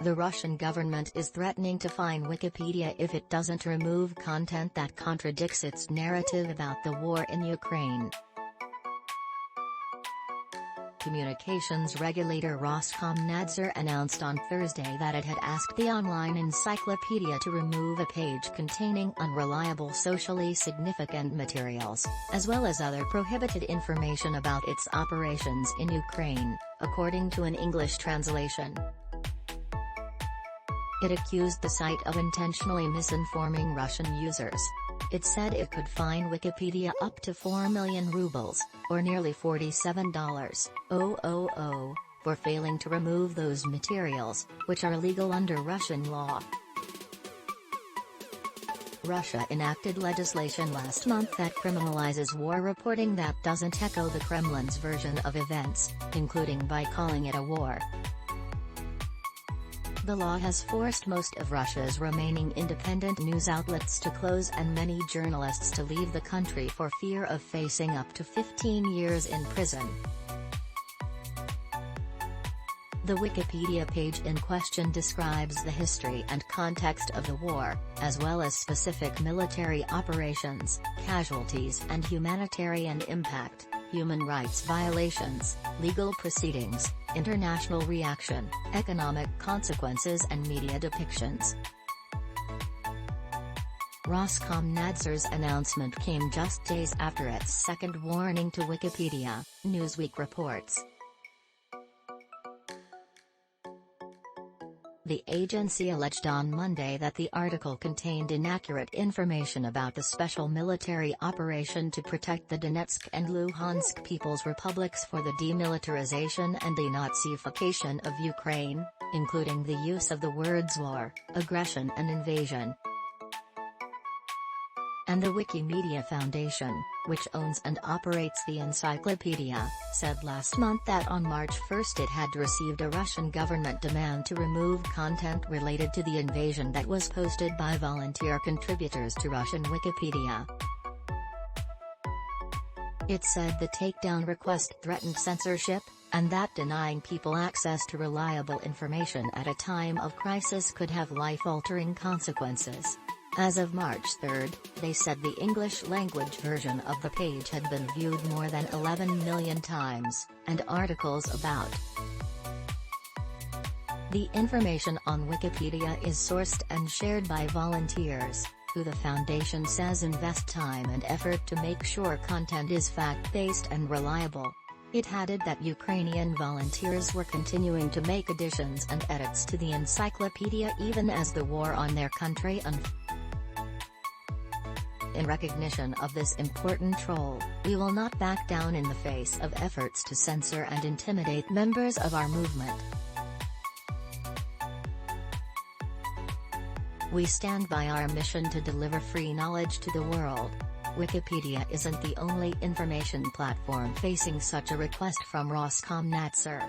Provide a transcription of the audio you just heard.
The Russian government is threatening to fine Wikipedia if it doesn't remove content that contradicts its narrative about the war in Ukraine. Communications regulator Roskomnadzor announced on Thursday that it had asked the online encyclopedia to remove a page containing unreliable socially significant materials, as well as other prohibited information about its operations in Ukraine, according to an English translation. It accused the site of intentionally misinforming Russian users. It said it could fine Wikipedia up to 4 million rubles, or nearly $47,000, for failing to remove those materials, which are legal under Russian law. Russia enacted legislation last month that criminalizes war reporting that doesn't echo the Kremlin's version of events, including by calling it a war. The law has forced most of Russia's remaining independent news outlets to close and many journalists to leave the country for fear of facing up to 15 years in prison. The Wikipedia page in question describes the history and context of the war, as well as specific military operations, casualties and humanitarian impact, human rights violations, legal proceedings, international reaction, economic consequences and media depictions. Roskomnadzor's announcement came just days after its second warning to Wikipedia, Newsweek reports. The agency alleged on Monday that the article contained inaccurate information about the special military operation to protect the Donetsk and Luhansk People's Republics for the de-militarization and de-Nazification of Ukraine, including the use of the words war, aggression and invasion. And the Wikimedia Foundation, which owns and operates the encyclopedia, said last month that on March 1 it had received a Russian government demand to remove content related to the invasion that was posted by volunteer contributors to Russian Wikipedia. It said the takedown request threatened censorship, and that denying people access to reliable information at a time of crisis could have life-altering consequences. As of March 3, they said the English-language version of the page had been viewed more than 11 million times, and articles about the information on Wikipedia is sourced and shared by volunteers, who the foundation says invest time and effort to make sure content is fact-based and reliable. It added that Ukrainian volunteers were continuing to make additions and edits to the encyclopedia even as the war on their country unfolded. In recognition of this important role, we will not back down in the face of efforts to censor and intimidate members of our movement. We stand by our mission to deliver free knowledge to the world. Wikipedia isn't the only information platform facing such a request from Roskomnadzor.